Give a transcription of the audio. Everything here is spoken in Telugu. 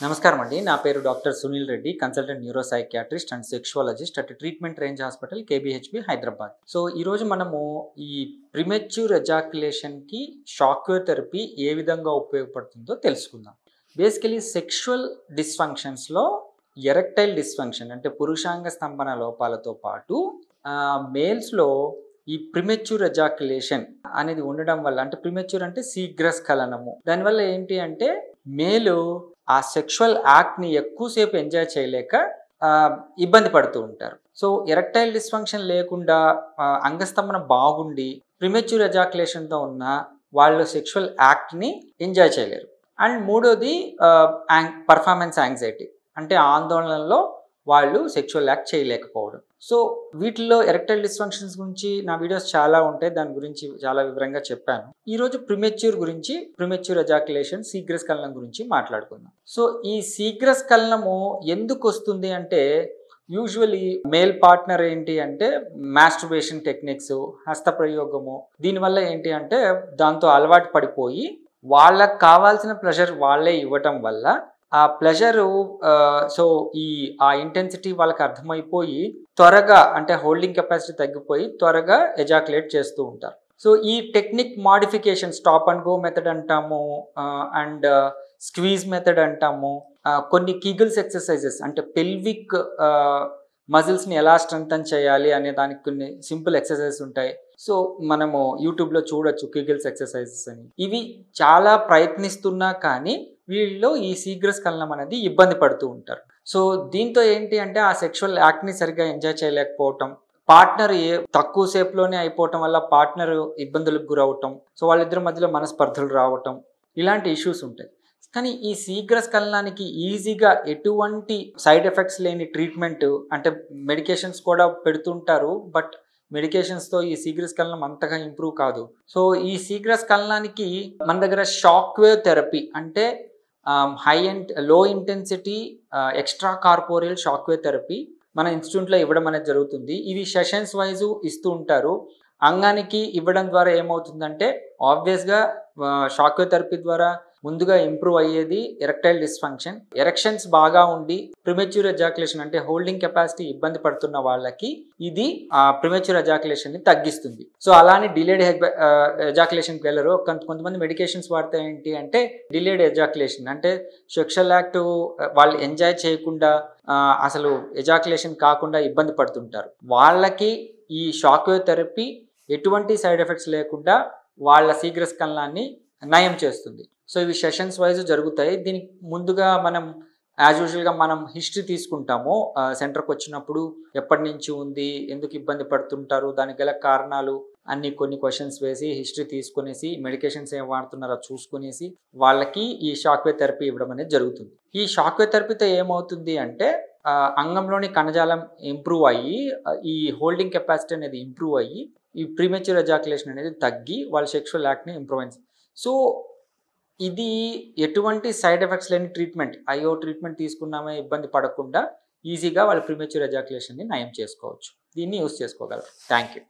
నమస్కారం అండి. నా పేరు doctor Sunil Reddy, consultant neuro psychiatrist and sexologist at treatment range hospital K B H B Hyderabad. So ఈరోజు మనము ఈ ప్రిమెచ్యూర్ ఎజాక్యులేషన్కి షాక్ వేవ్ థెరపీ ఏ విధంగా ఉపయోగపడుతుందో తెలుసుకుందాం. బేసికలీ సెక్షువల్ డిస్ఫంక్షన్స్లో ఎరెక్టైల్ డిస్ఫంక్షన్ అంటే పురుషాంగ స్తంభన లోపాలతో పాటు మేల్స్లో ఈ ప్రిమెచ్యూర్ ఎజాక్యులేషన్ అనేది ఉండడం వల్ల, అంటే ప్రిమెచ్యూర్ అంటే శీఘ్రస్ఖలనము, దానివల్ల ఏంటి అంటే మేలు ఆ సెక్షువల్ యాక్ట్ని ఎక్కువసేపు ఎంజాయ్ చేయలేక ఇబ్బంది పడుతూ ఉంటారు. సో ఎరెక్టైల్ డిస్ఫంక్షన్ లేకుండా అంగస్తంభన బాగుండి ప్రిమెచ్యూర్ ఎజాక్యులేషన్తో ఉన్న వాళ్ళు సెక్షువల్ యాక్ట్ని ఎంజాయ్ చేయలేరు. అండ్ మూడోది పర్ఫార్మెన్స్ యాంగ్జైటీ, అంటే ఆందోళనలో వాళ్ళు సెక్షువల్ యాక్ట్ చేయలేకపోవడం. సో వీటిల్లో ఎరెక్టైల్ డిస్ఫంక్షన్స్ గురించి నా వీడియోస్ చాలా ఉంటాయి, దాని గురించి చాలా వివరంగా చెప్పాను. ఈరోజు ప్రిమెచ్యూర్ ఎజాక్యులేషన్ శీఘ్రస్ఖలనం గురించి మాట్లాడుకుందాం. సో ఈ శీఘ్రస్ఖలనము ఎందుకు వస్తుంది అంటే, యూజువలీ మేల్ పార్ట్నర్ ఏంటి అంటే మాస్టర్బేషన్ టెక్నిక్స్, హస్తప్రయోగము, దీనివల్ల ఏంటి అంటే దాంతో అలవాటు పడిపోయి వాళ్ళకు కావాల్సిన ప్లెజర్ వాళ్ళే ఇవ్వటం వల్ల ఆ ప్లెజరు ఆ ఇంటెన్సిటీ వాళ్ళకి అర్థమైపోయి త్వరగా, అంటే హోల్డింగ్ కెపాసిటీ తగ్గిపోయి త్వరగా ఎజాక్యులేట్ చేస్తూ ఉంటారు. సో ఈ technique modification, stop and go method అంటాము, అండ్ స్క్వీజ్ మెథడ్ అంటాము, కొన్ని కిగిల్స్ ఎక్సర్సైజెస్ అంటే పెల్విక్ మజిల్స్ని ఎలా స్ట్రెంగ్తన్ చేయాలి అనే దానికి కొన్ని సింపుల్ ఎక్సర్సైజెస్ ఉంటాయి. సో మనము యూట్యూబ్లో చూడొచ్చు కిగిల్స్ ఎక్సర్సైజెస్ అని. ఇవి చాలా ప్రయత్నిస్తున్నా కానీ వీళ్ళలో ఈ శీఘ్రస్ఖలనం అనేది ఇబ్బంది పడుతూ ఉంటారు. సో దీంతో ఏంటి అంటే ఆ సెక్షువల్ యాక్ట్ని సరిగ్గా ఎంజాయ్ చేయలేకపోవటం, పార్ట్నర్ తక్కువ సేపులోనే అయిపోవటం వల్ల పార్ట్నర్ ఇబ్బందులకు గురవటం, సో వాళ్ళిద్దరి మధ్యలో మనస్పర్ధలు రావటం, ఇలాంటి ఇష్యూస్ ఉంటాయి. కానీ ఈ శీఘ్రస్ఖలనానికి ఈజీగా ఎటువంటి సైడ్ ఎఫెక్ట్స్ లేని ట్రీట్మెంట్, అంటే మెడికేషన్స్ కూడా పెడుతుంటారు, బట్ మెడికేషన్స్తో ఈ శీఘ్రస్ఖలనం అంతగా ఇంప్రూవ్ కాదు. సో ఈ శీఘ్రస్ఖలనానికి మన దగ్గర షాక్ వేవ్ థెరపీ, అంటే లో intensity extra corporeal shock wave therapy మన ఇన్స్టిట్యూట్లో ఇవ్వడం అనేది జరుగుతుంది. ఇవి సెషన్స్ వైజు ఇస్తూ ఉంటారు. అంగానికి ఇవ్వడం ద్వారా ఏమవుతుందంటే, ఆబ్వియస్గా షాక్ వేవ్ థెరపీ ద్వారా ముందుగా ఇంప్రూవ్ అయ్యేది ఎరెక్టైల్ డిస్ఫంక్షన్. ఎరెక్షన్స్ బాగా ఉండి ప్రిమెచ్యూర్ ఎజాక్యులేషన్ అంటే హోల్డింగ్ కెపాసిటీ ఇబ్బంది పడుతున్న వాళ్ళకి ఇది ప్రిమెచ్యూర్ ఎజాక్యులేషన్ ని తగ్గిస్తుంది. సో అలానే డిలేడ్ ఎజాక్యులేషన్కి వెళ్ళరు. కొంతమంది మెడికేషన్స్ వాడితే ఏంటి అంటే డిలేడ్ ఎజాక్యులేషన్, అంటే సెక్షువల్ యాక్ట్ వాళ్ళు ఎంజాయ్ చేయకుండా అసలు ఎజాక్యులేషన్ కాకుండా ఇబ్బంది పడుతుంటారు. వాళ్ళకి ఈ షాక్ వేవ్ థెరపీ ఎటువంటి సైడ్ ఎఫెక్ట్స్ లేకుండా వాళ్ళ శీఘ్రస్ఖలనాన్ని నయం చేస్తుంది. సో ఇవి సెషన్స్ వైజ్ జరుగుతాయి. దీనికి ముందుగా మనం యాజ్ యూజువల్గా మనం హిస్టరీ తీసుకుంటాము. సెంటర్కి వచ్చినప్పుడు ఎప్పటి నుంచి ఉంది, ఎందుకు ఇబ్బంది పడుతుంటారు, దానికి గల కారణాలు అన్ని కొన్ని క్వశ్చన్స్ వేసి హిస్టరీ తీసుకునేసి మెడికేషన్స్ ఏం వాడుతున్నారో చూసుకునేసి వాళ్ళకి ఈ షాక్ వేవ్ థెరపీ ఇవ్వడం అనేది జరుగుతుంది. ఈ షాక్ వేవ్ థెరపీతో ఏమవుతుంది అంటే అంగంలోని కణజాలం ఇంప్రూవ్ అయ్యి ఈ హోల్డింగ్ కెపాసిటీ అనేది ఇంప్రూవ్ అయ్యి ఈ ప్రీమెచ్యూర్ ఎజాక్యులేషన్ అనేది తగ్గి వాళ్ళ సెక్షువల్ యాక్ట్ని ఇంప్రూవ్ అయింది. సో ఇది ఎటువంటి సైడ్ ఎఫెక్ట్స్ లేని ట్రీట్మెంట్. ట్రీట్మెంట్ తీసుకున్నామే ఇబ్బంది పడకుండా ఈజీగా వాళ్ళ ప్రీమెచ్యూర్ ఎజాక్యులేషన్ని నయం చేసుకోవచ్చు. దీన్ని యూస్ చేసుకోగలరు. Thank you.